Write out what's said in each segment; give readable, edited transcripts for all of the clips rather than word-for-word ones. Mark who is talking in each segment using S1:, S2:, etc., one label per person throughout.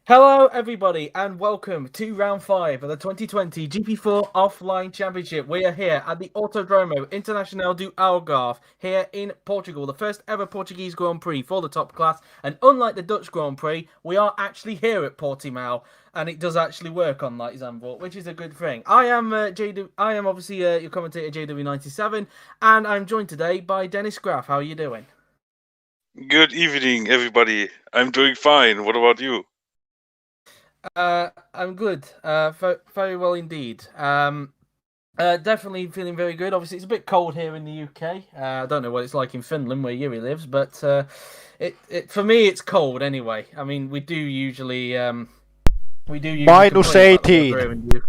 S1: Hello, everybody, and welcome to round 5 of the 2020 GP4 Offline Championship. We are here at the Autodromo Internacional do Algarve here in Portugal, the first ever Portuguese Grand Prix for the top class. And unlike the Dutch Grand Prix, we are actually here at Portimao, and it does actually work, unlike Zandvoort, which is a good thing. I am I am obviously your commentator JW97, and I'm joined today by Dennis Graff. How are you doing?
S2: Good evening, everybody. I'm doing fine. What about you?
S1: I'm good. Very well indeed. Definitely feeling very good. Obviously, it's a bit cold here in the UK. I don't know what it's like in Finland, where Yuri lives, but it for me it's cold anyway. I mean, we do usually
S3: Minus
S1: complain about the weather
S3: 18.
S1: here in the UK.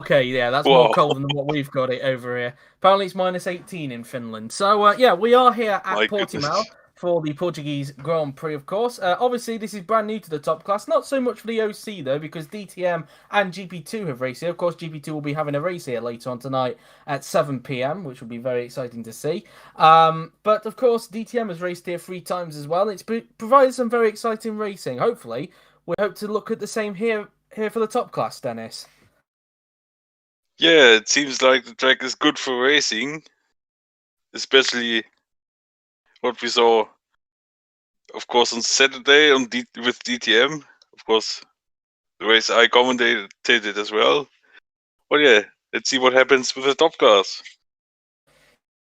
S1: Okay, yeah, that's more
S2: Wow,
S1: cold than what we've got it over here. Apparently, it's minus 18 in Finland. So, yeah, we are here
S2: my
S1: at Portimao
S2: goodness.
S1: for the Portuguese Grand Prix, of course. Obviously, this is brand new to the top class. Not so much for the OC, though, because DTM and GP2 have raced here. Of course, GP2 will be having a race here later on tonight at 7 p.m., which will be very exciting to see. But, of course, DTM has raced here 3 times as well. It's provided some very exciting racing. Hopefully, we hope to look at the same here for the top class, Dennis.
S2: Yeah, it seems like the track is good for racing, especially what we saw, of course, on Saturday with DTM. Of course, the race I commentated it as well. But yeah, let's see what happens with the top class.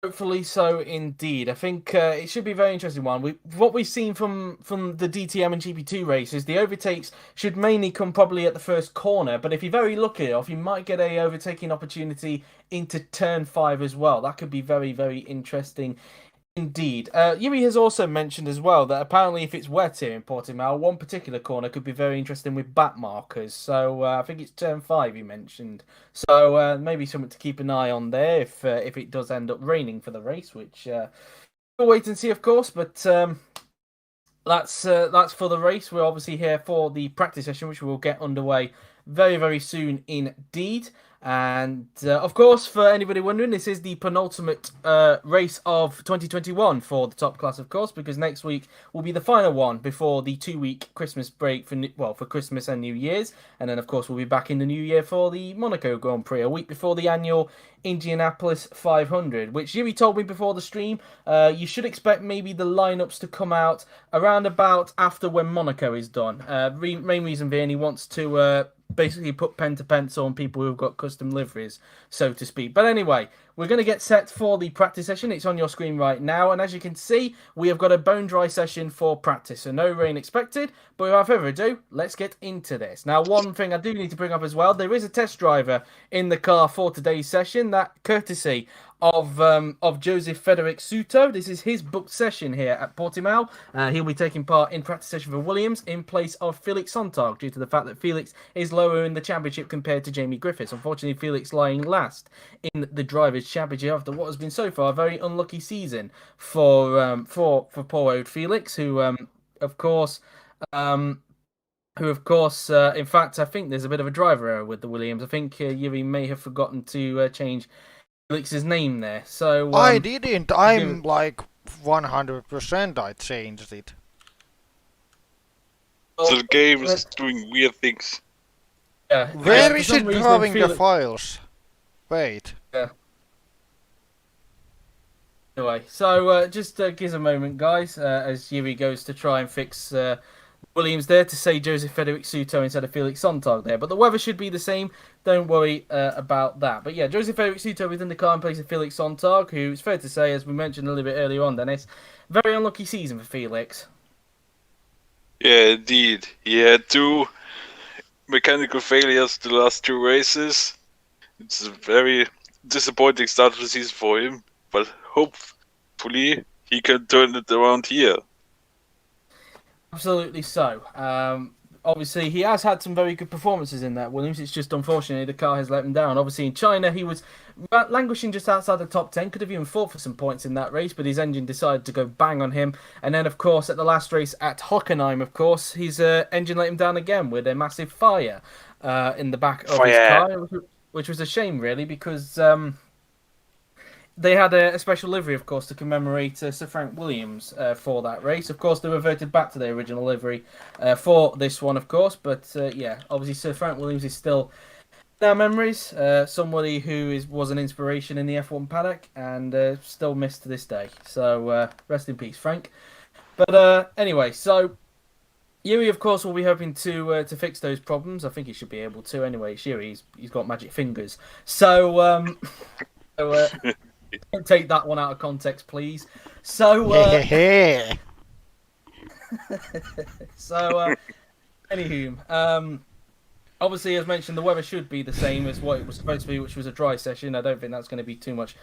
S1: Hopefully so, indeed. I think it should be a very interesting one. What we've seen from the DTM and GP2 races, the overtakes should mainly come probably at the first corner. But if you're very lucky enough, you might get a overtaking opportunity into turn 5 as well. That could be very, very interesting. Indeed. Yuri has also mentioned as well that apparently if it's wet here in Portimao, one particular corner could be very interesting with back markers. So I think it's turn 5 you mentioned. So maybe something to keep an eye on there if it does end up raining for the race, which we'll wait and see, of course. But that's for the race. We're obviously here for the practice session, which will get underway very, very soon indeed. And of course, for anybody wondering, this is the penultimate race of 2021 for the top class, of course, because next week will be the final one before the 2-week Christmas break for Christmas and New Year's, and then of course we'll be back in the new year for the Monaco Grand Prix a week before the annual Indianapolis 500, which Yuri told me before the stream. You should expect maybe the lineups to come out around about after when Monaco is done. Main reason being he wants to basically put pen to pencil on people who've got custom liveries, so to speak. But anyway, we're going to get set for the practice session. It's on your screen right now, and as you can see, we have got a bone dry session for practice, so no rain expected. But without further ado, let's get into this. Now, one thing I do need to bring up as well, there is a test driver in the car for today's session, that courtesy of Joseph Frederick Souto. This is his booked session here at Portimao. He'll be taking part in practice session for Williams in place of Felix Sontag due to the fact that Felix is lower in the championship compared to Jamie Griffiths. Unfortunately, Felix lying last in the Drivers' Championship after what has been so far a very unlucky season for poor old Felix, of course. In fact, I think there's a bit of a driver error with the Williams. I think Yuri may have forgotten to change Felix's name there. So
S3: I didn't. I'm like 100% I changed it.
S2: So the game is doing weird things.
S1: Yeah.
S3: Where
S1: For
S3: is
S1: some
S3: it
S1: reason,
S3: drawing the
S1: Felix.
S3: files? Wait.
S1: Yeah. Anyway, so just give us a moment, guys, as Yuri goes to try and fix Williams there to say Joseph Frederick Souto instead of Felix Sontag there. But the weather should be the same. Don't worry about that. But yeah, Joseph Frederick Souto within the car in place of Felix Sontag, who it's fair to say, as we mentioned a little bit earlier on, Dennis, very unlucky season for Felix.
S2: Yeah, indeed. He had 2 mechanical failures the last 2 races. It's a very disappointing start to the season for him, but hopefully he can turn it around here.
S1: Absolutely so. Obviously, he has had some very good performances in that Williams. It's just unfortunately the car has let him down. Obviously, in China, he was languishing just outside the top 10. Could have even fought for some points in that race, but his engine decided to go bang on him. And then, of course, at the last race at Hockenheim, of course, his engine let him down again with a massive fire in the back of his car, which was a shame, really, because they had a special livery, of course, to commemorate Sir Frank Williams for that race. Of course, they reverted back to their original livery for this one, of course. But yeah, obviously, Sir Frank Williams is still in our memories. Somebody who was an inspiration in the F1 paddock and still missed to this day. So rest in peace, Frank. But anyway, so Yuri, of course, will be hoping to fix those problems. I think he should be able to. Anyway, it's Yuri. He's got magic fingers. So, don't take that one out of context, please. So, anywho, obviously, as mentioned, the weather should be the same as what it was supposed to be, which was a dry session. I don't think that's going to be too much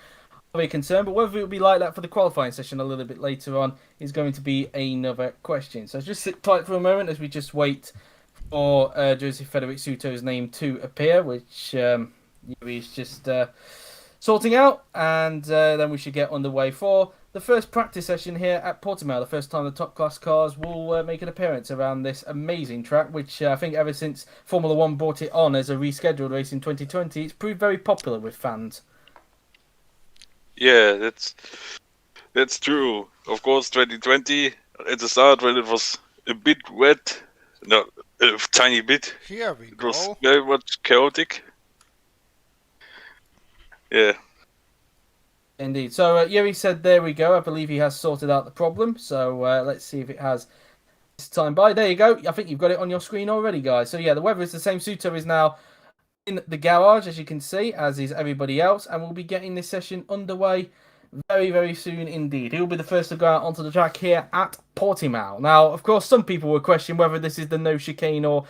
S1: of a concern, but whether it will be like that for the qualifying session a little bit later on is going to be another question. So just sit tight for a moment as we just wait for Joseph Frederick Souto's name to appear, which he's just sorting out, and then we should get underway for the first practice session here at Portimao, the first time the top class cars will make an appearance around this amazing track, which I think ever since Formula One brought it on as a rescheduled race in 2020, it's proved very popular with fans.
S2: Yeah, that's true. Of course, 2020 at the start when it was a bit wet, no, a tiny bit.
S3: Here we
S2: It was
S3: go.
S2: very much chaotic. Yeah.
S1: Indeed. So Yuri said, there we go. I believe he has sorted out the problem. So let's see if it has this time by. There you go. I think you've got it on your screen already, guys. So yeah, the weather is the same. Souto is now in the garage, as you can see, as is everybody else, and we'll be getting this session underway very, very soon indeed. He'll be the first to go out onto the track here at Portimao. Now, of course, some people will question whether this is the no chicane or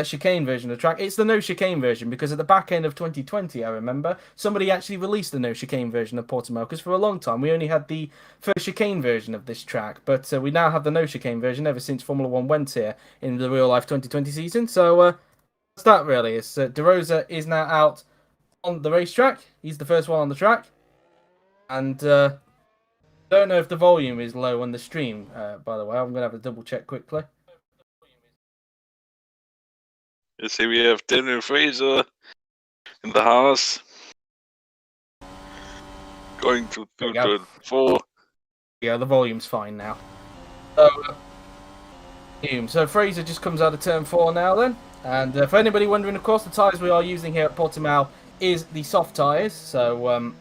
S1: chicane version of the track. It's the no chicane version because at the back end of 2020, I remember, somebody actually released the no chicane version of Portimao because for a long time we only had the first chicane version of this track, but we now have the no chicane version ever since Formula One went here in the real life 2020 season. So that's that really. It's De Rosa is now out on the racetrack. He's the first one on the track. And don't know if the volume is low on the stream, by the way. I'm going to have a double check quickly.
S2: You see, we have Daniel Fraser in the Haas going to turn 4.
S1: Yeah, the volume's fine now. So Fraser just comes out of turn 4 now then. And for anybody wondering, of course, the tyres we are using here at Portimao is the soft tyres. So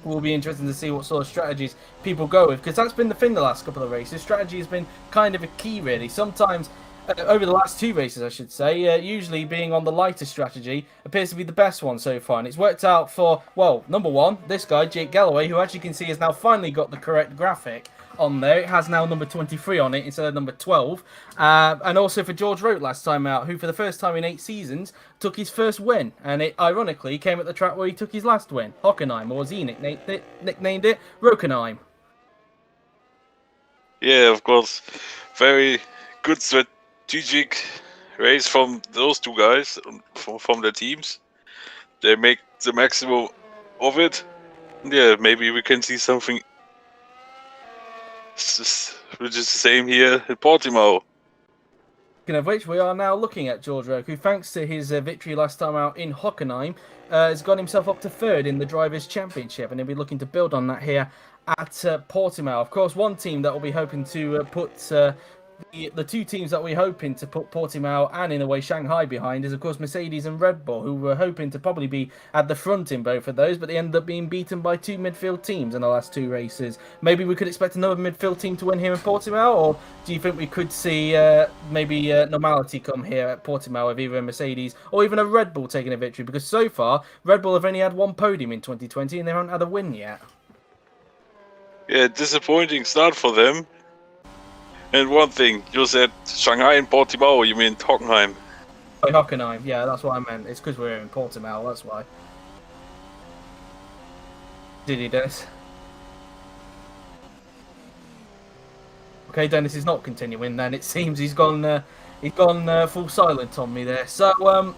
S1: will be interesting to see what sort of strategies people go with, because that's been the thing the last couple of races. Strategy has been kind of a key, really. Sometimes, over the last 2 races, I should say, usually being on the lighter strategy appears to be the best one so far, and it's worked out for, well, number one, this guy, Jake Galloway, who, as you can see, has now finally got the correct graphic on there. It has now number 23 on it instead of number 12. And also for George Rote last time out, who for the first time in 8 seasons took his first win. And it ironically came at the track where he took his last win, Hockenheim, or as he nicknamed it, Rokenheim.
S2: Yeah, of course. Very good strategic race from those two guys, from their teams. They make the maximum of it. Yeah, maybe we can see something which is the same here at Portimao.
S1: Speaking of which, we are now looking at George Roke, who, thanks to his victory last time out in Hockenheim, has got himself up to 3rd in the Drivers' Championship, and he'll be looking to build on that here at Portimao. Of course, one team that will be hoping to put the 2 teams that we're hoping to put Portimao and, in a way, Shanghai behind is, of course, Mercedes and Red Bull, who were hoping to probably be at the front in both of those, but they ended up being beaten by 2 midfield teams in the last 2 races. Maybe we could expect another midfield team to win here in Portimao, or do you think we could see maybe normality come here at Portimao with either a Mercedes or even a Red Bull taking a victory? Because so far, Red Bull have only had 1 podium in 2020 and they haven't had a win yet.
S2: Yeah, disappointing start for them. And one thing, you said Shanghai and Portimao, you mean Hockenheim?
S1: Oh, Hockenheim, yeah, that's what I meant. It's because we're in Portimao, that's why. Did he, Dennis? Okay, Dennis is not continuing then. It seems he's gone full silent on me there. So,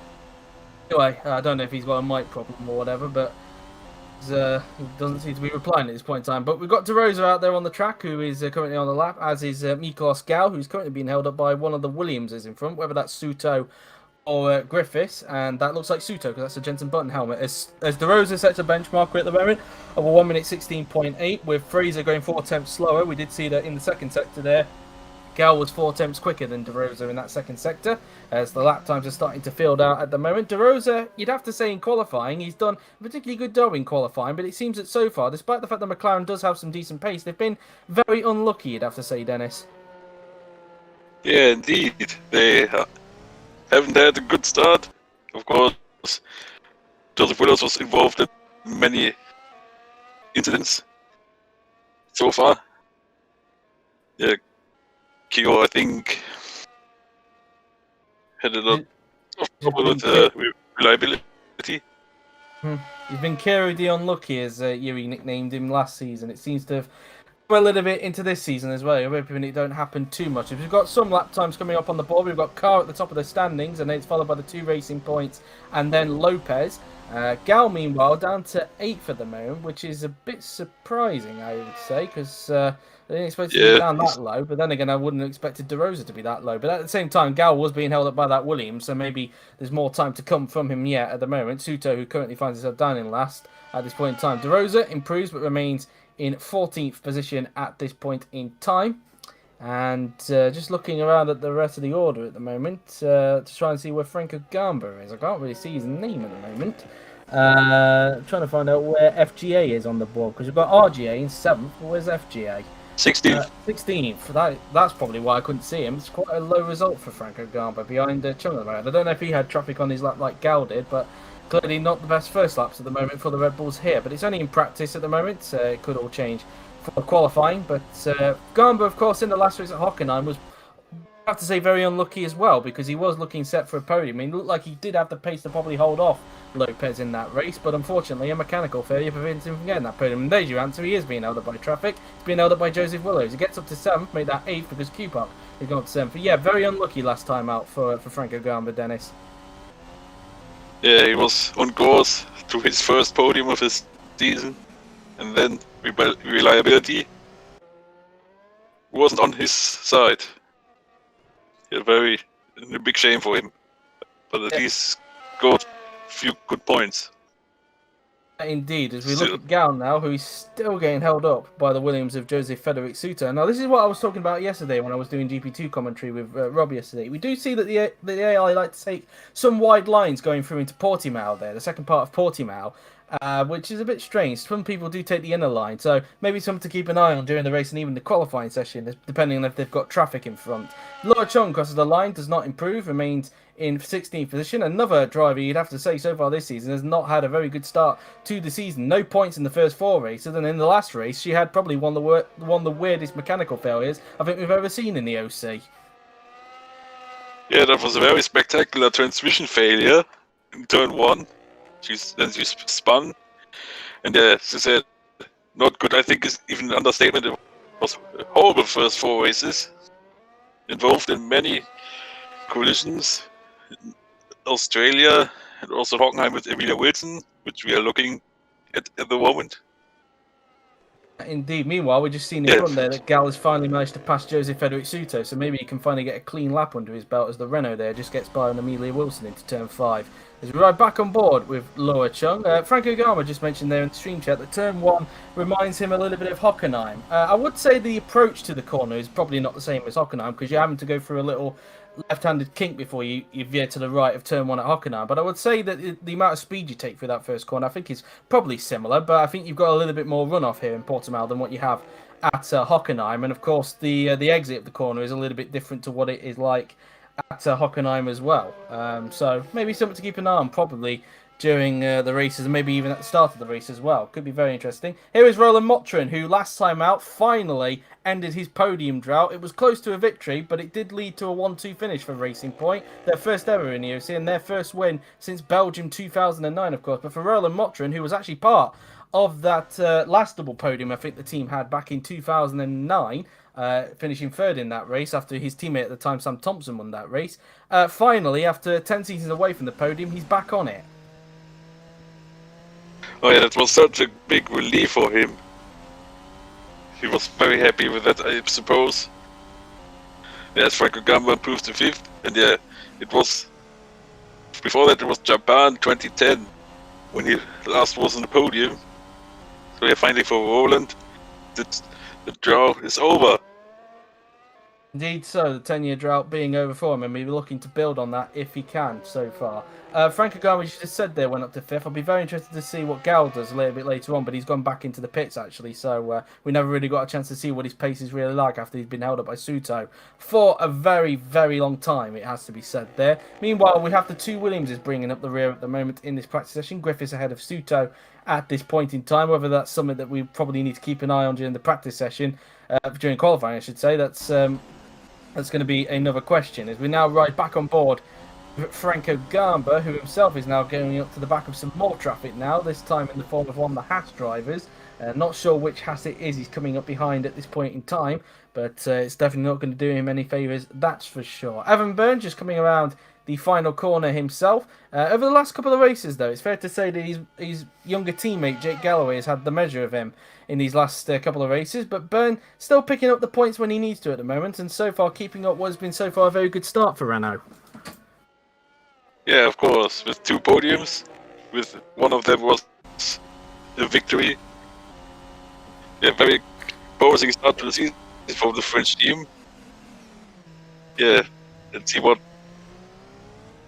S1: anyway, I don't know if he's got a mic problem or whatever, but he doesn't seem to be replying at this point in time. But we've got De Rosa out there on the track, who is currently on the lap, as is Miklos Gal, who's currently being held up by one of the Williamses in front, whether that's Souto or Griffiths, and that looks like Suto because that's a Jensen Button helmet. As De Rosa sets a benchmarker at the moment of a 1 minute 16.8, with Fraser going 4 attempts slower. We did see that in the second sector there. Gal was 4 attempts quicker than De Rosa in that second sector, as the lap times are starting to field out at the moment. De Rosa, you'd have to say in qualifying, he's done a particularly good job in qualifying, but it seems that so far, despite the fact that McLaren does have some decent pace, they've been very unlucky, you'd have to say, Dennis.
S2: Yeah, indeed. They haven't had a good start. Of course, Joseph Willows was involved in many incidents so far. Yeah, Kyo, I think, had a lot of trouble with reliability.
S1: He's been Kiro the Unlucky, as Yuri nicknamed him last season. It seems to have a little bit into this season as well. I'm hoping it don't happen too much. We've got some lap times coming up on the board. We've got Carr at the top of the standings, and then it's followed by the 2 racing points, and then Lopez. Gal, meanwhile, down to 8th at the moment, which is a bit surprising, I would say, because I didn't expect it to be down that low. But then again, I wouldn't have expected De Rosa to be that low. But at the same time, Gal was being held up by that Williams, so maybe there's more time to come from him yet at the moment. Suto, who currently finds himself down in last at this point in time. De Rosa improves, but remains in 14th position at this point in time. And just looking around at the rest of the order at the moment to try and see where Franco Gamba is. I can't really see his name at the moment. Trying to find out where FGA is on the board, because we've got RGA in 7th, but where's FGA?
S2: 16th.
S1: 16th. That's probably why I couldn't see him. It's quite a low result for Franco Gamba behind Chung at the moment. I don't know if he had traffic on his lap like Gal did, but clearly not the best first laps at the moment for the Red Bulls here. But it's only in practice at the moment. It could all change for qualifying. But Gamba, of course, in the last race at Hockenheim was, I have to say, very unlucky as well, because he was looking set for a podium. I mean, it looked like he did have the pace to probably hold off Lopez in that race, but unfortunately a mechanical failure prevents him from getting that podium. And there's your answer. He is being held up by traffic. He's being held up by Joseph Willows. He gets up to 7th, made that 8th because Q-Pop has gone up to 7th. But yeah, very unlucky last time out for Franco Gamba, Dennis.
S2: Yeah, he was on course to his first podium of his season, and then reliability wasn't on his side. Yeah, a big shame for him, but at least got a few good points.
S1: Indeed, as we look at Gal now, who is still getting held up by the Williams of Jose Frederic Suter. Now, this is what I was talking about yesterday when I was doing GP2 commentary with Rob yesterday. We do see that the AI like to take some wide lines going through into Portimao there, the second part of Portimao, which is a bit strange. Some people do take the inner line, so maybe something to keep an eye on during the race and even the qualifying session, depending on if they've got traffic in front. Laura Chung crosses the line, does not improve, remains in 16th position. Another driver you'd have to say so far this season has not had a very good start to the season. No points in the first 4 races, and in the last race she had probably one of the weirdest mechanical failures I think we've ever seen in the OC.
S2: Yeah, that was a very spectacular transmission failure in turn 1. She spun, and she said, not good. I think is even an understatement. It was a horrible first 4 races, involved in many collisions in Australia and also Hockenheim with Emilia Wilson, which we are looking at the moment.
S1: Indeed. Meanwhile, we've just seen in front there that Gal has finally managed to pass Jose Frederic Suto, so maybe he can finally get a clean lap under his belt as the Renault there just gets by on Amelia Wilson into turn 5. As we ride back on board with Laura Chung, Franco Gama just mentioned there in the stream chat that turn 1 reminds him a little bit of Hockenheim. I would say the approach to the corner is probably not the same as Hockenheim, because you're having to go through a little left-handed kink before you veer to the right of turn 1 at Hockenheim. But I would say that the amount of speed you take through that first corner I think is probably similar, but I think you've got a little bit more runoff here in Portimao than what you have at Hockenheim. And of course the exit of the corner is a little bit different to what it is like at Hockenheim as well. So maybe something to keep an eye on probably during the races, and maybe even at the start of the race as well. Could be very interesting. Here is Roland Motrin, who last time out finally ended his podium drought. It was close to a victory, but it did lead to a 1-2 finish for Racing Point. Their first ever in the OC, and their first win since Belgium 2009, of course. But for Roland Motrin, who was actually part of that last double podium I think the team had back in 2009, finishing 3rd in that race after his teammate at the time, Sam Thompson, won that race. Finally, after 10 seasons away from the podium, he's back on it.
S2: Oh yeah, that was such a big relief for him. He was very happy with that, I suppose. Yes, Franco Gamba improved to 5th, and yeah, it was Before that, it was Japan 2010 when he last was on the podium. So yeah, finally for Roland, the drought is over.
S1: Indeed so, the 10-year drought being over for him, and we'll be looking to build on that if he can so far. Frank Agama, you just said there, went up to 5th. I'll be very interested to see what Gal does a little bit later on, but he's gone back into the pits, actually, so we never really got a chance to see what his pace is really like after he's been held up by Suto for a very, very long time, it has to be said there. Meanwhile, we have the 2 Williamses bringing up the rear at the moment in this practice session. Griffiths ahead of Suto at this point in time, whether that's something that we probably need to keep an eye on during the practice session, during qualifying, I should say. That's going to be another question, as we now ride back on board Franco Gamba, who himself is now going up to the back of some more traffic now, this time in the form of one of the Haas drivers. Not sure which Haas it is he's coming up behind at this point in time, but it's definitely not going to do him any favours, that's for sure. Evan Byrne just coming around the final corner himself. Over the last couple of races, though, it's fair to say that his younger teammate, Jake Galloway, has had the measure of him in these last couple of races, but Byrne still picking up the points when he needs to at the moment, and so far keeping up what has been so far a very good start for Renault.
S2: Yeah, of course, with 2 podiums, with one of them was a victory. Yeah, very promising start to the season for the French team. Yeah, let's see what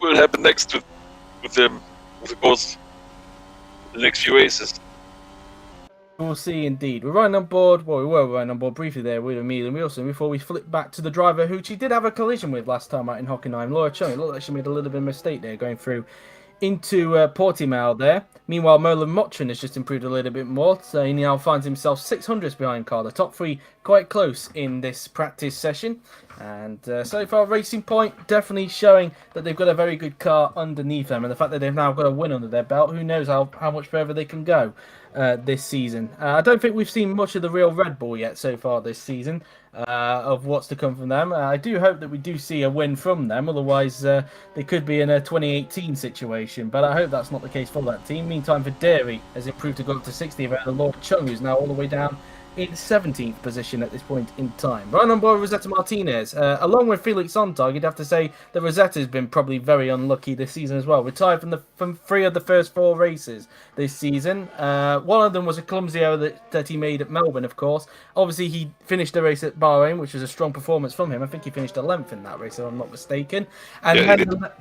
S2: will happen next with them, of course, the next few races.
S1: We'll see indeed. We're riding on board, well, we were riding on board briefly there with Emilian Wilson before we flip back to the driver who she did have a collision with last time out in Hockenheim, Laura Chung. It looked like she made a little bit of a mistake there going through into Portimao there. Meanwhile, Roland Motrin has just improved a little bit more, so he now finds himself 600s behind Carl. The top 3 quite close in this practice session. And so far, Racing Point definitely showing that they've got a very good car underneath them. And the fact that they've now got a win under their belt, who knows how much further they can go this season. I don't think we've seen much of the real Red Bull yet so far this season of what's to come from them. I do hope that we do see a win from them. Otherwise, they could be in a 2018 situation. But I hope that's not the case for that team. Meantime, for Dairy has improved to go up to 60 ahead of Laura Chung, who's now all the way down in 17th position at this point in time. Right on board Rosetta Martinez. Along with Felix Sontag, you'd have to say that Rosetta's been probably very unlucky this season as well. Retired from 3 of the first 4 races this season. One of them was a clumsy error that he made at Melbourne, of course. Obviously, he finished the race at Bahrain, which was a strong performance from him. I think he finished 11th in that race, if I'm not mistaken. And
S2: Yeah,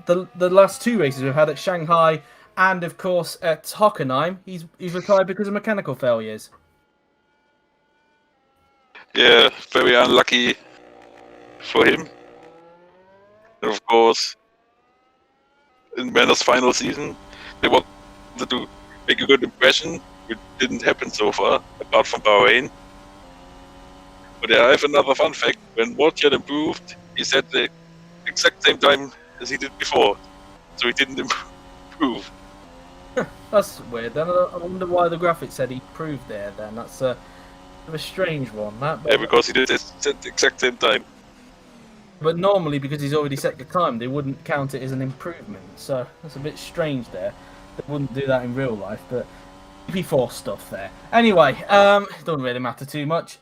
S1: the last 2 races we've had at Shanghai and, of course, at Hockenheim, he's retired because of mechanical failures.
S2: Yeah, very unlucky for him. And of course, in Manner's final season, they wanted to make a good impression, which didn't happen so far, apart from Bahrain. But yeah, I have another fun fact. When Motrin improved, he said the exact same time as he did before. So he didn't improve.
S1: That's weird. Then I wonder why the graphic said he improved there then. That's a strange one, that. But,
S2: Yeah, because he did it at the exact same time.
S1: But normally, because he's already set the time, they wouldn't count it as an improvement. So that's a bit strange there. They wouldn't do that in real life, but GP4 stuff there. Anyway, it doesn't really matter too much.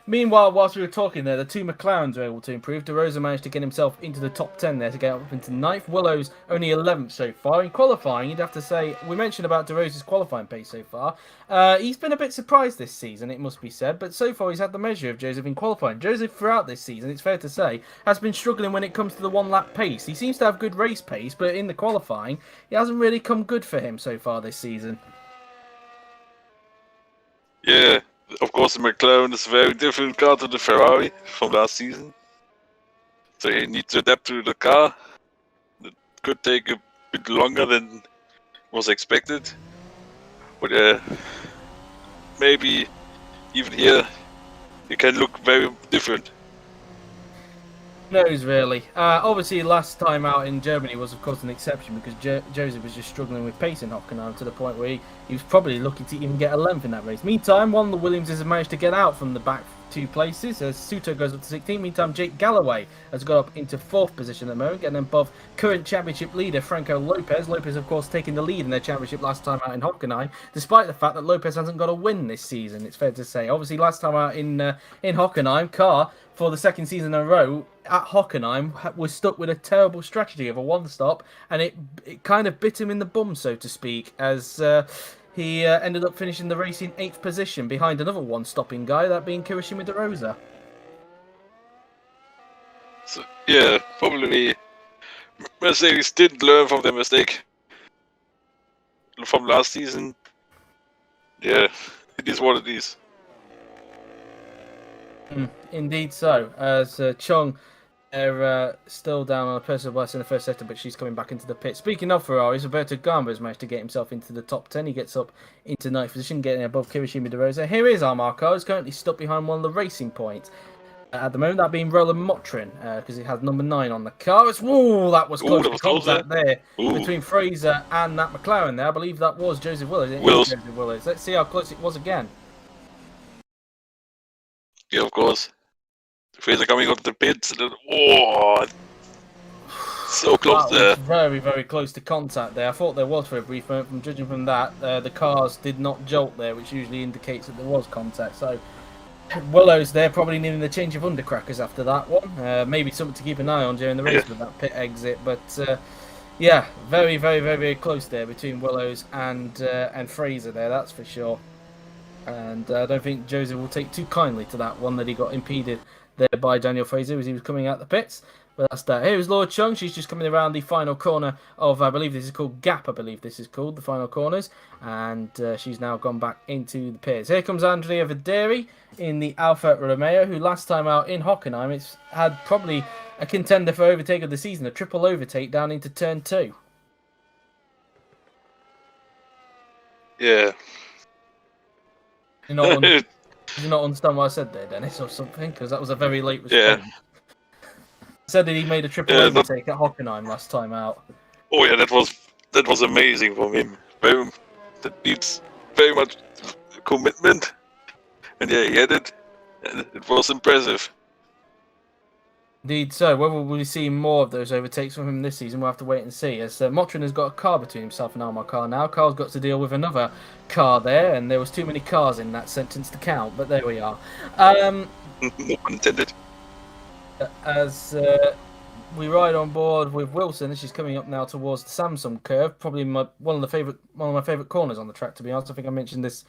S1: Meanwhile, whilst we were talking there, the 2 McLarens were able to improve. De Rosa managed to get himself into the top 10 there to get up into 9th. Willow's only 11th so far. In qualifying, you'd have to say, we mentioned about De Rosa's qualifying pace so far. He's been a bit surprised this season, it must be said, but so far he's had the measure of Joseph in qualifying. Joseph, throughout this season, it's fair to say, has been struggling when it comes to the 1-lap pace. He seems to have good race pace, but in the qualifying, it hasn't really come good for him so far this season.
S2: Yeah, of course the McLaren is a very different car to the Ferrari from last season. So you need to adapt to the car. It could take a bit longer than was expected. But maybe even here it can look very different.
S1: Knows really. Obviously, last time out in Germany was, of course, an exception because Joseph was just struggling with pace in Hockenheim to the point where he was probably lucky to even get a length in that race. Meantime, one of the Williamses has managed to get out from the back 2 places as Suto goes up to 16th. Meantime, Jake Galloway has got up into 4th position at the moment, getting above current championship leader Franco Lopez. Lopez, of course, taking the lead in their championship last time out in Hockenheim, despite the fact that Lopez hasn't got a win this season, it's fair to say. Obviously, last time out in Hockenheim, Carr, for the 2nd season in a row, at Hockenheim was stuck with a terrible strategy of a one-stop, and it kind of bit him in the bum, so to speak, as he ended up finishing the race in 8th position behind another one-stopping guy, that being Kirishima De Rosa.
S2: So, yeah, probably Mercedes didn't learn from their mistake from last season. Yeah, it is what it is.
S1: Indeed so, as Chung, they're still down on a personal best in the first sector, but she's coming back into the pit. Speaking of Ferraris, Roberto Gamba has managed to get himself into the top 10. He gets up into 9th position, getting above Kirishima De Rosa. Here is our Marco, who's currently stuck behind one of the racing points. At the moment, that being Roland Motrin, because he has number 9 on the car. Ooh, that was close to contact there between Fraser and that McLaren there. I believe that was Joseph Willis. Joseph Willis. Let's see how close it was again.
S2: Yeah, of course. Fraser coming up the pits. And then, oh, so close there.
S1: Very, very close to contact there. I thought there was for a brief moment. From judging from that, the cars did not jolt there, which usually indicates that there was contact. So Willows there probably needing the change of undercrackers after that one. Maybe something to keep an eye on during the race with that pit exit. But yeah, very, very, very, very close there between Willows and Fraser there. That's for sure. And I don't think Joseph will take too kindly to that one that he got impeded there by Daniel Fraser as he was coming out the pits. But that's that. Here's Lord Chung. She's just coming around the final corner of, I believe this is called Gap, I believe this is called, the final corners. And she's now gone back into the pits. Here comes Andrea Videri in the Alfa Romeo, who last time out in Hockenheim, it's had probably a contender for overtake of the season, a triple overtake down into turn 2.
S2: Yeah.
S1: Did you not understand what I said there, Dennis, or something? Because that was a very late response.
S2: Yeah.
S1: Said that he made a triple overtake at Hockenheim last time out.
S2: Oh yeah, that was amazing from him. That needs very much commitment, and yeah, he had it, and it was impressive.
S1: Indeed so. Whether we'll see more of those overtakes from him this season, we'll have to wait and see. As Motrin has got a car between himself and Armar car now. Carl's got to deal with another car there, and there was too many cars in that sentence to count, but there we are.
S2: No intended.
S1: As we ride on board with Wilson, she's coming up now towards the Samsung curve. Probably one of my favourite corners on the track, to be honest. I think I mentioned this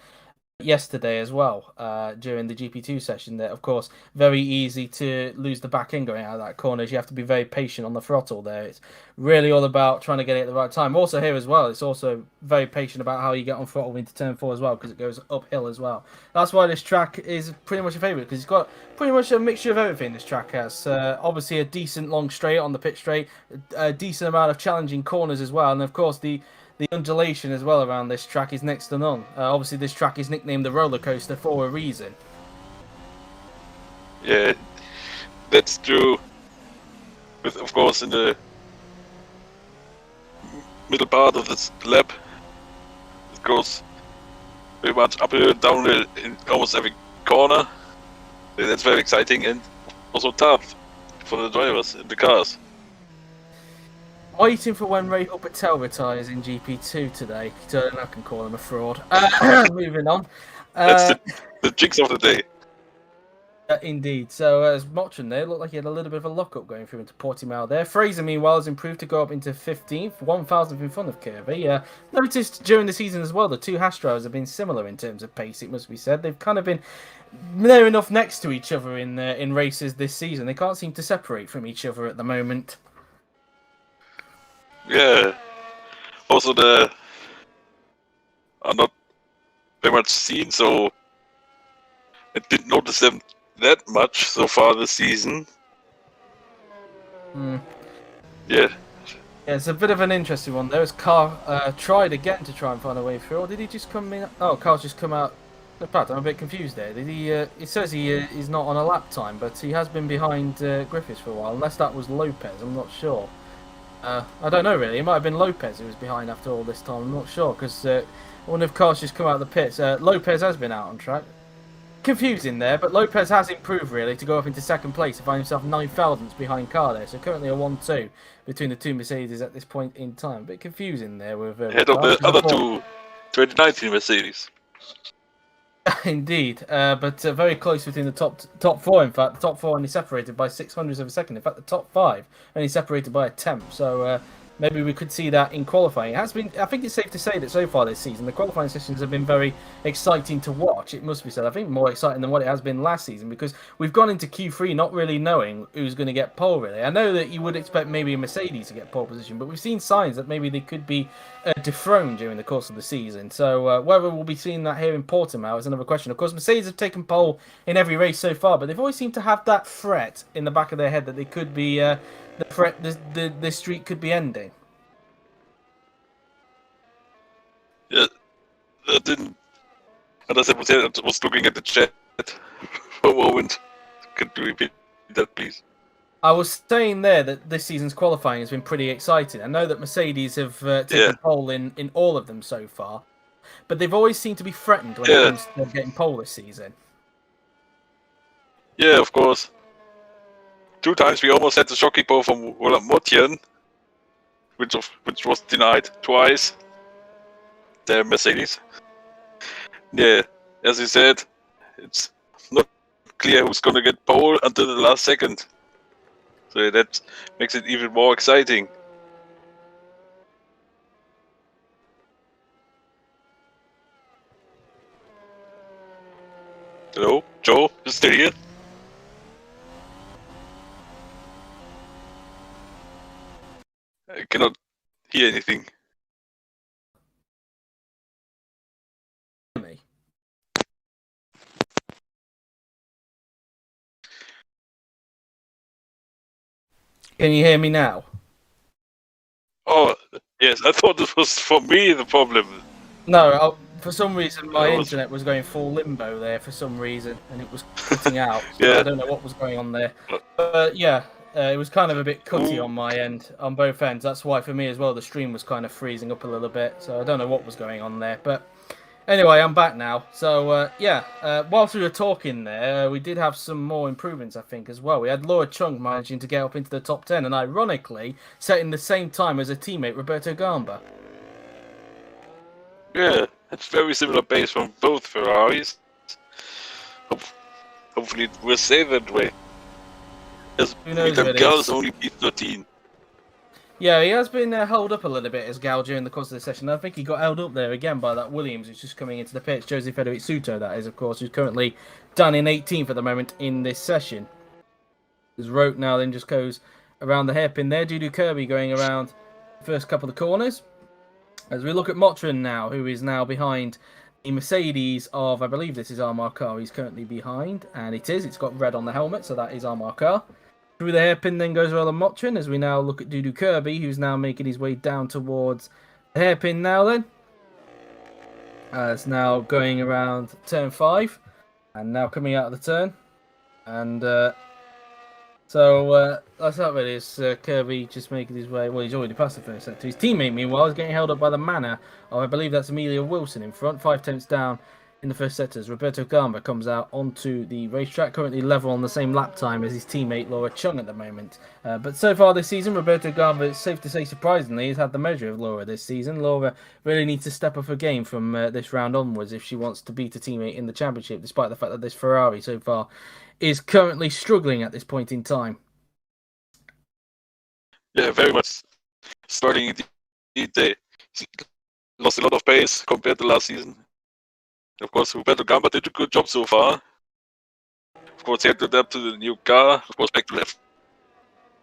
S1: yesterday as well during the GP2 session. That, of course, very easy to lose the back end going out of that corner. You have to be very patient on the throttle there. It's really all about trying to get it at the right time. Also here as well, it's also very patient about how you get on throttle into turn 4 as well, because it goes uphill as well. That's why this track is pretty much a favourite, because it's got pretty much a mixture of everything. This track has obviously a decent long straight on the pit straight, a decent amount of challenging corners as well, and of course the undulation as well around this track is next to none. Obviously, this track is nicknamed the roller coaster for a reason.
S2: Yeah, that's true. With, of course, in the middle part of this lap, it goes very much uphill and downhill in almost every corner. That's very exciting and also tough for the drivers in the cars.
S1: Waiting for when Rahul Patel retires in GP2 today. So I can call him a fraud. Moving on.
S2: That's the jinx of the day.
S1: Indeed. So as Motrin there, looked like he had a little bit of a lock-up going through into Portimao there. Fraser, meanwhile, has improved to go up into 15th, 1,000th in front of Kirby. Noticed during the season as well, the two Haas drivers have been similar in terms of pace, it must be said. They've kind of been near enough next to each other in races this season. They can't seem to separate from each other at the moment.
S2: Yeah. Also, the are not very much seen, so I didn't notice them that much so far this season. Yeah.
S1: Yeah, it's a bit of an interesting one there. As Carl tried again to try and find a way through, or did he just come in? Oh, Carl's just come out. In fact, I'm a bit confused there. Did he? It says he is not on a lap time, but he has been behind Griffiths for a while. Unless that was Lopez, I'm not sure. I don't know really. It might have been Lopez who was behind after all this time. I'm not sure because I wonder if Carl's just come out of the pits. Lopez has been out on track. Confusing there, but Lopez has improved really to go up into second place to find himself 9 thousandths behind Car there. So currently a 1-2 between the two Mercedes at this point in time. A bit confusing there with
S2: head of the other two 2019 Mercedes.
S1: Indeed, but very close between the top four. In fact, the top four only separated by 600ths of a second. In fact, the top five only separated by a tenth. So maybe we could see that in qualifying. It has been. I think it's safe to say that so far this season, the qualifying sessions have been very exciting to watch. It must be said. I think more exciting than what it has been last season because we've gone into Q3 not really knowing who's going to get pole. Really, I know that you would expect maybe a Mercedes to get pole position, but we've seen signs that maybe they could be dethroned during the course of the season. So whether we'll be seeing that here in Portimao is another question. Of course, Mercedes have taken pole in every race so far, but they've always seemed to have that threat in the back of their head that they could be the threat. The streak could be ending.
S2: Yeah, I didn't. And as I was looking at the chat for a moment. Could you repeat that, please?
S1: I was saying there that this season's qualifying has been pretty exciting. I know that Mercedes have taken pole in all of them so far, but they've always seemed to be threatened when it comes to getting pole this season.
S2: Yeah, of course. 2 times we almost had the shocking pole from Roland Motrin, which was denied twice. The Mercedes. Yeah, as you said, it's not clear who's gonna get pole until the last second. So that makes it even more exciting. Hello, Joe, you still here? I cannot hear anything.
S1: Me. Can you hear me now?
S2: Oh, yes, I thought it was for me the problem.
S1: No, for some reason my internet was going full limbo there for some reason, and it was cutting out. So
S2: Yeah.
S1: I don't know what was going on there. But yeah, it was kind of a bit cutty on my end, on both ends. That's why for me as well, the stream was kind of freezing up a little bit. So I don't know what was going on there. But anyway, I'm back now. So whilst we were talking there, we did have some more improvements, I think, as well. We had Laura Chung managing to get up into the top 10, and ironically, setting the same time as her teammate Roberto Gamba.
S2: Yeah, it's very similar pace from both Ferraris. Hopefully it will stay that way. As
S1: Who knows
S2: Peter
S1: where it
S2: Gal
S1: is?
S2: is only P13.
S1: Yeah, he has been held up a little bit as Gal during the course of the session. I think he got held up there again by that Williams, who's just coming into the pits. Jose Federic Suto, that is, of course, who's currently down in 18th at the moment in this session. As Rote now then just goes around the hairpin there. Dudu Kirby going around the first couple of corners. As we look at Motrin now, who is now behind the Mercedes of, I believe this is Armar Car. He's currently behind, and it is. It's got red on the helmet, so that is Armar Car. Through the hairpin then goes Roland Motrin, as we now look at Dudu Kirby, who's now making his way down towards the hairpin now then. As now going around turn 5, and now coming out of the turn. And so that's that really. It's Kirby just making his way. Well, he's already passed the first sector. His teammate, meanwhile, is getting held up by the manner of, I believe that's Amelia Wilson in front. 5 tenths down in the first sector as Roberto Gamba comes out onto the racetrack, currently level on the same lap time as his teammate Laura Chung at the moment. But so far this season, Roberto Gamba, it's safe to say surprisingly, has had the measure of Laura this season. Laura really needs to step up her game from this round onwards if she wants to beat a teammate in the championship, despite the fact that this Ferrari so far is currently struggling at this point in time.
S2: Yeah, very much. Starting they lost a lot of pace compared to last season. Of course, Roberto Gamba did a good job so far. Of course, he had to adapt to the new car. Of course, back to left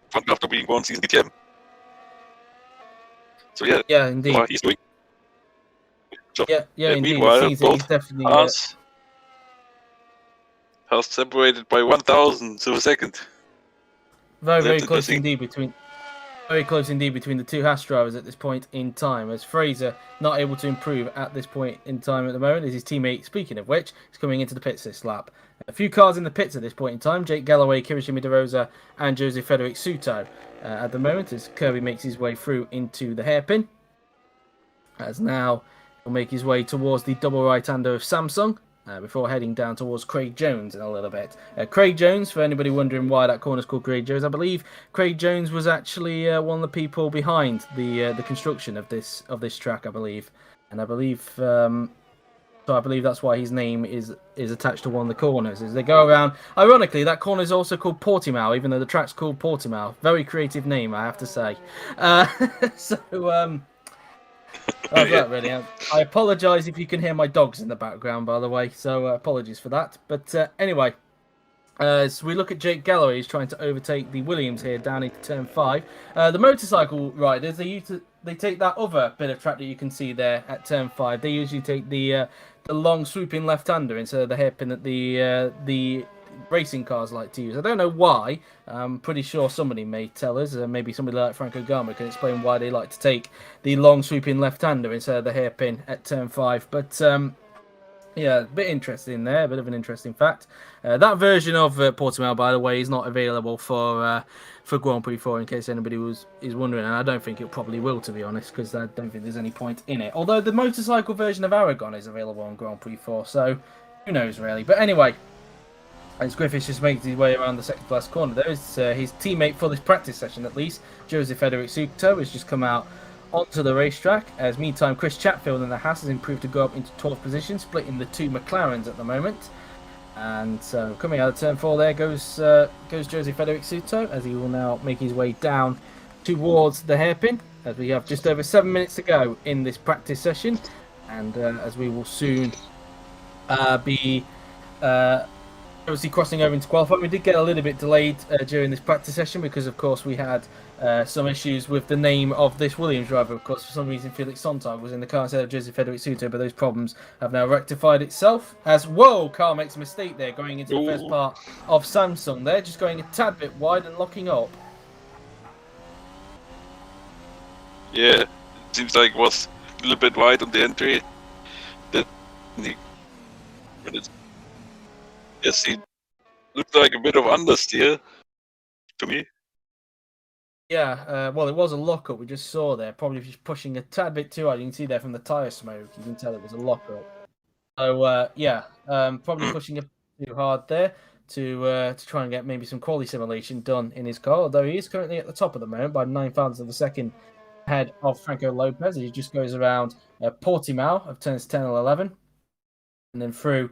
S2: front after being 1 season DTM. So
S1: yeah, indeed.
S2: He's doing. So,
S1: yeah, indeed.
S2: Meanwhile,
S1: He's
S2: both
S1: definitely
S2: cars are separated by 1,000 of a second.
S1: very close indeed between. Very close indeed between the two Haas drivers at this point in time, as Fraser not able to improve at this point in time at the moment, as his teammate, speaking of which, is coming into the pits this lap. A few cars in the pits at this point in time, Jake Galloway, Kirishima De Rosa and Jose Federic Suto at the moment, as Kirby makes his way through into the hairpin. As now he'll make his way towards the double right-hander of Samsung, before heading down towards Craig Jones in a little bit. Craig Jones, for anybody wondering why that corner's called Craig Jones, I believe Craig Jones was actually one of the people behind the construction of this track, I believe. And I believe So I believe that's why his name is attached to one of the corners. As they go around, ironically, that corner is also called Portimao, even though the track's called Portimao. Very creative name, I have to say. That's that really. I apologise if you can hear my dogs in the background, by the way. So apologies for that. But anyway. So we look at Jake Galloway. He's trying to overtake the Williams here down into turn 5. The motorcycle riders, they take that other bit of track that you can see there at turn 5. They usually take the long swooping left-hander instead of the hairpin that the racing cars like to use. I don't know why. I'm pretty sure somebody may tell us. Maybe somebody like Franco Garma can explain why they like to take the long swooping left-hander instead of the hairpin at turn 5. But yeah, a bit interesting there, a bit of an interesting fact. That version of Portimao, by the way, is not available for Grand Prix 4, in case anybody is wondering, and I don't think it probably will, to be honest, because I don't think there's any point in it. Although the motorcycle version of Aragon is available on Grand Prix 4, so who knows, really. But anyway, as Griffiths just makes his way around the second last corner, there is his teammate for this practice session, at least, Jose Federic Suto, has just come out onto the racetrack. As meantime, Chris Chatfield in the Haas has improved to go up into 12th position, splitting the two McLarens at the moment. And so coming out of turn 4 there goes Jose Federic Suto, as he will now make his way down towards the hairpin, as we have just over 7 minutes to go in this practice session, and as we will soon be obviously crossing over into qualifying. We did get a little bit delayed during this practice session because, of course, we had some issues with the name of this Williams driver. Of course, for some reason, Felix Sontag was in the car instead of Jose Federic Suto, but those problems have now rectified itself. As, whoa, car makes a mistake there, going into the first part of Samsung there, just going a tad bit wide and locking up.
S2: Yeah, it seems like it was a little bit wide on the entry. Yes, he looked like a bit of understeer to me.
S1: Yeah, well, it was a lockup we just saw there. Probably just pushing a tad bit too hard. You can see there from the tyre smoke. You can tell it was a lockup. So, yeah, probably pushing it too hard there to try and get maybe some quality simulation done in his car. Although he is currently at the top of the moment by 9,000 of a second ahead of Franco Lopez. He just goes around Portimao of turns 10 and 11. And then through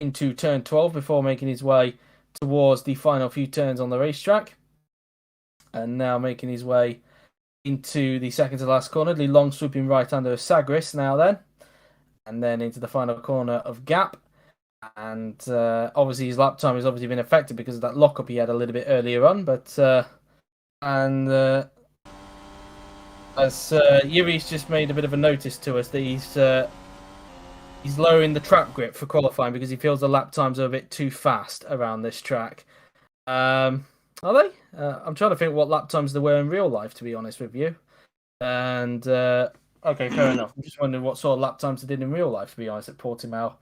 S1: into turn 12 before making his way towards the final few turns on the racetrack. And now making his way into the second to last corner, the long swooping right-hander of Sagris now then. And then into the final corner of Gap. And obviously his lap time has obviously been affected because of that lockup he had a little bit earlier on. But as Yuri's just made a bit of a notice to us that he's lowering the track grip for qualifying because he feels the lap times are a bit too fast around this track. Are they? I'm trying to think what lap times they were in real life, to be honest with you. And okay, fair enough. I'm just wondering what sort of lap times they did in real life, to be honest, at Portimao.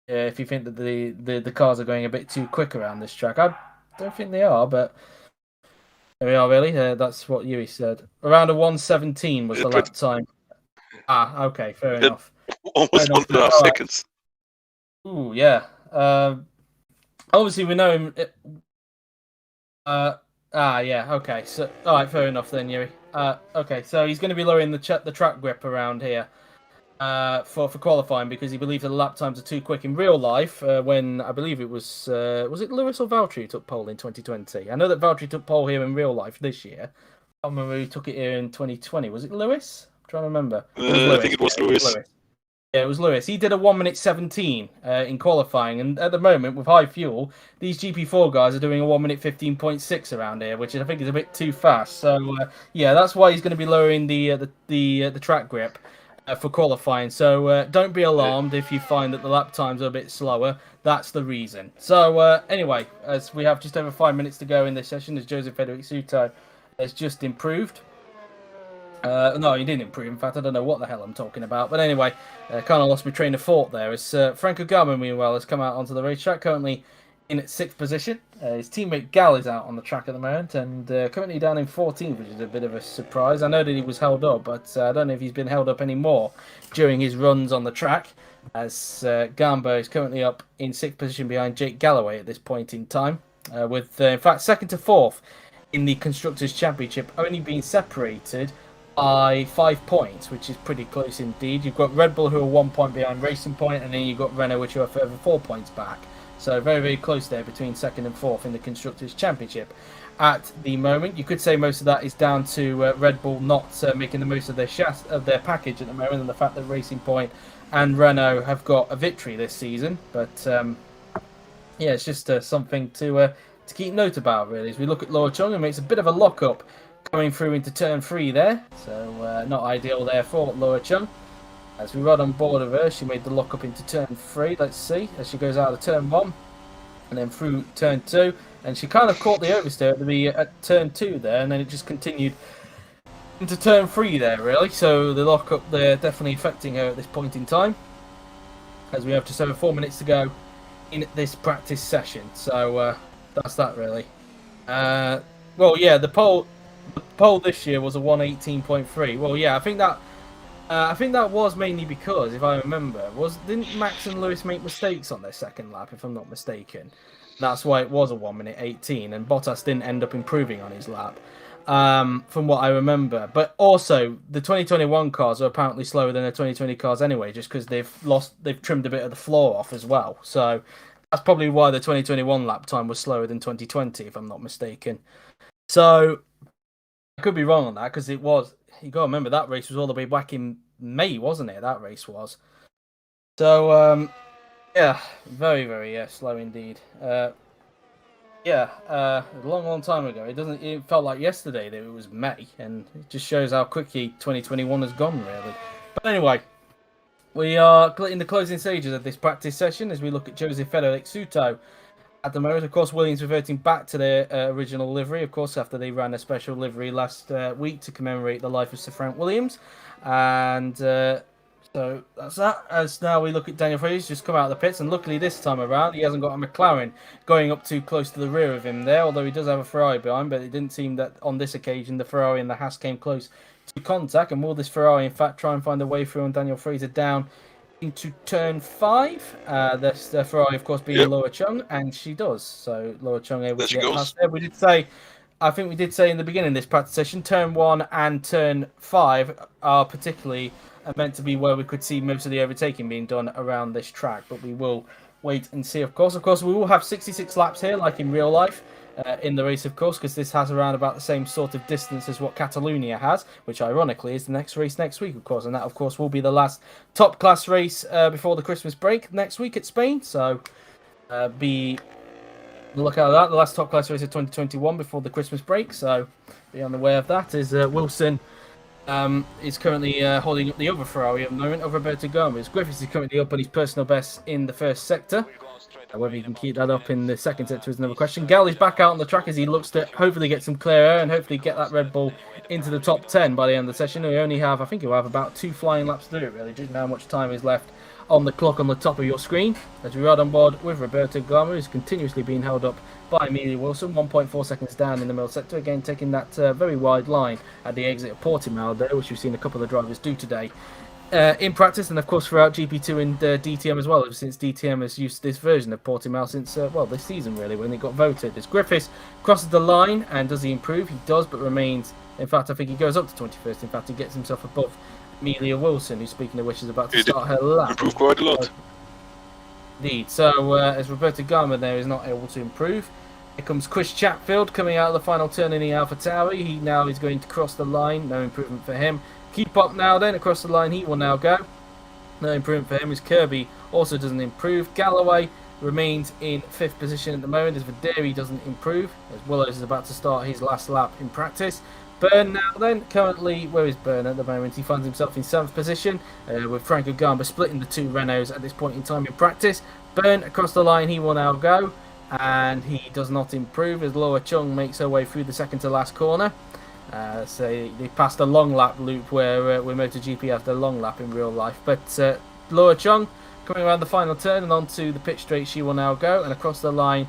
S1: If you think that the cars are going a bit too quick around this track, I don't think they are, but there we are. Really, that's what Yuri said. Around a 1:17 was the lap time. Ah, okay, fair enough.
S2: Almost 1.5 seconds.
S1: Ooh, yeah. Obviously, we know him. Yeah. Okay. So, all right. Fair enough then, Yuri. Okay. So he's going to be lowering the track grip around here, for qualifying because he believes that the lap times are too quick in real life. When I believe it was it Lewis or Valtteri who took pole in 2020? I know that Valtteri took pole here in real life this year. I don't remember who took it here in 2020. Was it Lewis? I'm trying to remember.
S2: I think it was Lewis.
S1: Yeah, it was Lewis. He did a 1:17 in qualifying, and at the moment with high fuel, these GP4 guys are doing a 1:15.6 around here, which I think is a bit too fast. So yeah, that's why he's going to be lowering the track grip for qualifying. So don't be alarmed if you find that the lap times are a bit slower. That's the reason. So anyway, as we have just over 5 minutes to go in this session, as Jose Federic Suto has just improved. No, he didn't improve. In fact, I don't know what the hell I'm talking about. But anyway, kind of lost my train of thought there. As Franco Garma, meanwhile, has come out onto the racetrack, currently in 6th position. His teammate Gal is out on the track at the moment, and currently down in 14th, which is a bit of a surprise. I know that he was held up, but I don't know if he's been held up anymore during his runs on the track, as Gamba is currently up in 6th position behind Jake Galloway at this point in time, with, in fact, 2nd to 4th in the Constructors' Championship, only being separated by 5 points, which is pretty close indeed. You've got Red Bull, who are 1 point behind Racing Point, and then you've got Renault, which are further 4 points back. So very, very close there between second and fourth in the Constructors' Championship at the moment. You could say most of that is down to Red Bull not making the most of their package at the moment, and the fact that Racing Point and Renault have got a victory this season. But yeah, it's just something to keep note about, really. As we look at Laura Chung, and makes a bit of a lock-up coming through into turn 3 there. So not ideal there for Laura Chung. As we ride on board of her, she made the lock-up into turn 3. Let's see, as she goes out of turn 1 and then through turn 2. And she kind of caught the oversteer at turn 2 there, and then it just continued into turn 3 there, really. So the lock-up there definitely affecting her at this point in time, as we have just over 4 minutes to go in this practice session. So that's that, really. Well, yeah, the pole this year was a 118.3. Well, yeah, I think that was mainly because, if I remember, didn't Max and Lewis make mistakes on their second lap, if I'm not mistaken? That's why it was a 1:18, and Bottas didn't end up improving on his lap, from what I remember. But also, the 2021 cars are apparently slower than the 2020 cars anyway, just because they've trimmed a bit of the floor off as well. So that's probably why the 2021 lap time was slower than 2020, if I'm not mistaken. So I could be wrong on that, because it was. You got to remember, that race was all the way back in May, wasn't it? That race was. So, yeah, very, very slow indeed. A long, long time ago. It felt like yesterday that it was May, and it just shows how quickly 2021 has gone, really. But anyway, we are in the closing stages of this practice session as we look at Jose Federic Suto. At the moment, of course, Williams reverting back to their original livery, of course, after they ran a special livery last week to commemorate the life of Sir Frank Williams. And so that's that. As now we look at Daniel Fraser just come out of the pits, and luckily this time around, he hasn't got a McLaren going up too close to the rear of him there, although he does have a Ferrari behind, but it didn't seem that on this occasion the Ferrari and the Haas came close to contact. And will this Ferrari, in fact, try and find a way through on Daniel Fraser down into turn 5? That's Ferrari, of course, being Laura Chung, and she does. So Laura Chung able to get past there. I think we did say in the beginning of this practice session, turn 1 and turn 5 are particularly meant to be where we could see most of the overtaking being done around this track. But we will wait and see, of course. Of course, we will have 66 laps here, like in real life. In the race, of course, because this has around about the same sort of distance as what Catalonia has, which ironically is the next race next week, of course, and that, of course, will be the last top class race before the Christmas break next week at Spain. So be look out for that, the last top class race of 2021 before the Christmas break. So be on the way of that. Is Wilson is currently holding up the other Ferrari at the moment of Roberto Gomez. Griffiths is currently up on his personal best in the first sector. Whether he can keep that up in the second sector is another question. Galli's back out on the track as he looks to hopefully get some clear air and hopefully get that Red Bull into the top 10 by the end of the session. We only have, I think he'll have about 2 flying laps to do it, really, judging how much time is left on the clock on the top of your screen. As we ride on board with Roberto Gama, who's continuously being held up by Amelia Wilson, 1.4 seconds down in the middle sector, again taking that very wide line at the exit of Portimao there, which we've seen a couple of drivers do today. In practice, and of course throughout GP2 and DTM as well, ever since DTM has used this version of Portimao since, this season really, when it got voted. As Griffiths crosses the line, and does he improve? He does, but remains, in fact, I think he goes up to 21st. In fact, he gets himself above Amelia Wilson, who, speaking of which, is about to start her lap.
S2: Improved quite a lot.
S1: Indeed. So, as Roberto Gama there is not able to improve, here comes Chris Chatfield coming out of the final turn in the AlphaTauri. He now is going to cross the line. No improvement for him. Keep up now then, across the line he will now go. No improvement for him as Kirby also doesn't improve. Galloway remains in 5th position at the moment as Vaderi doesn't improve, as Willows is about to start his last lap in practice. Byrne now then, currently, where is Byrne at the moment? He finds himself in 7th position with Franco Gamba splitting the 2 Renaults at this point in time in practice. Byrne across the line he will now go, and he does not improve as Laura Chung makes her way through the second to last corner. So they passed a long lap loop where MotoGP has the long lap in real life. But Laura Chung coming around the final turn and onto the pit straight, she will now go, and across the line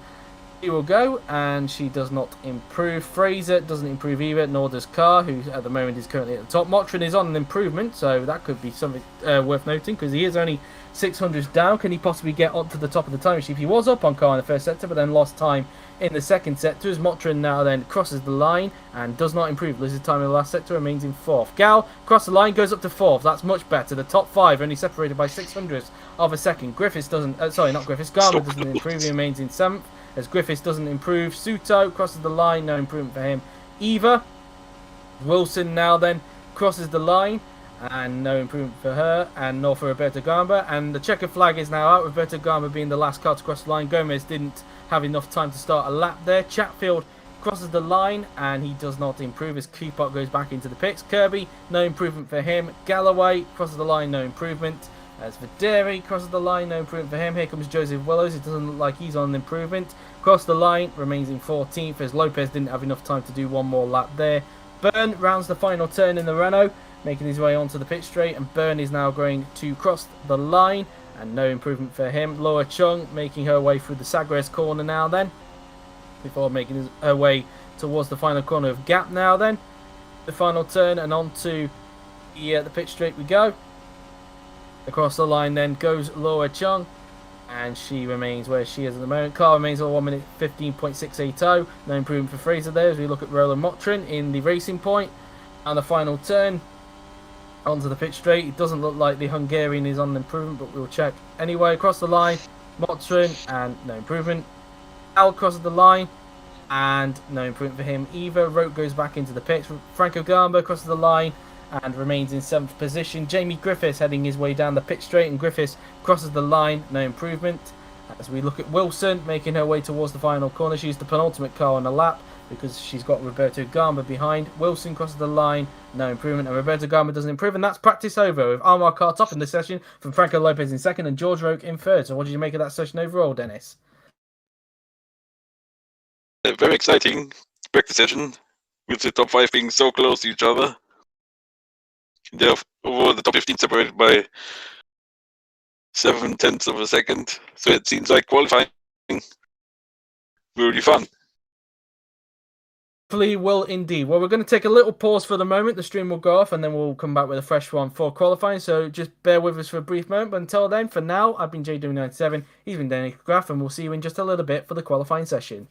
S1: She will go, and she does not improve. Fraser doesn't improve either, nor does Carr, who at the moment is currently at the top. Motrin is on an improvement, so that could be something worth noting, because he is only 600 down. Can he possibly get onto the top of the time sheet? He was up on Carr in the first sector, but then lost time in the second sector, as Motrin now then crosses the line and does not improve. Loses time in the last sector, remains in 4th. Gal crosses the line, goes up to 4th. That's much better. The top 5 only separated by 600ths of a second. Griffiths doesn't, not Griffiths, Garber doesn't improve. He remains in 7th. As Griffiths doesn't improve. Suto crosses the line, no improvement for him either. Wilson now then crosses the line, and no improvement for her, and nor for Roberto Gamba. And the checkered flag is now out, Roberto Gamba being the last car to cross the line. Gomez didn't have enough time to start a lap there. Chatfield crosses the line, and he does not improve as Coupart goes back into the pits. Kirby, no improvement for him. Galloway crosses the line, no improvement. As Videri crosses the line, no improvement for him. Here comes Joseph Willows. It doesn't look like he's on an improvement. Cross the line, remains in 14th as Lopez didn't have enough time to do one more lap there. Byrne rounds the final turn in the Renault, making his way onto the pit straight, and Byrne is now going to cross the line, and no improvement for him. Laura Chung making her way through the Sagres corner now then, before making her way towards the final corner of Gap now then. The final turn, and onto the pit straight we go. Across the line then goes Laura Chung, and she remains where she is at the moment. Car remains on 1 minute 15.680. No improvement for Fraser there as we look at Roland Motrin in the racing point. And the final turn onto the pit straight. It doesn't look like the Hungarian is on an improvement, but we'll check. Anyway, across the line, Motrin, and no improvement. Al crosses the line, and no improvement for him either. Rote goes back into the pits. Franco Gamba crosses the line and remains in 7th position. Jamie Griffiths heading his way down the pit straight, and Griffiths crosses the line, no improvement. As we look at Wilson making her way towards the final corner, she's the penultimate car on the lap because she's got Roberto Gamba behind. Wilson crosses the line, no improvement, and Roberto Gamba doesn't improve, and that's practice over with Almar Carr top in the session from Franco Lopez in 2nd and George Roque in 3rd. So what did you make of that session overall, Dennis?
S2: Very exciting practice session with the top 5 being so close to each other. They're over the top 15 separated by 7/10 of a second. So it seems like qualifying will be fun.
S1: Hopefully will indeed. Well, we're going to take a little pause for the moment. The stream will go off, and then we'll come back with a fresh one for qualifying. So just bear with us for a brief moment. But until then, for now, I've been JW97. He's been Danny Graff, and we'll see you in just a little bit for the qualifying session.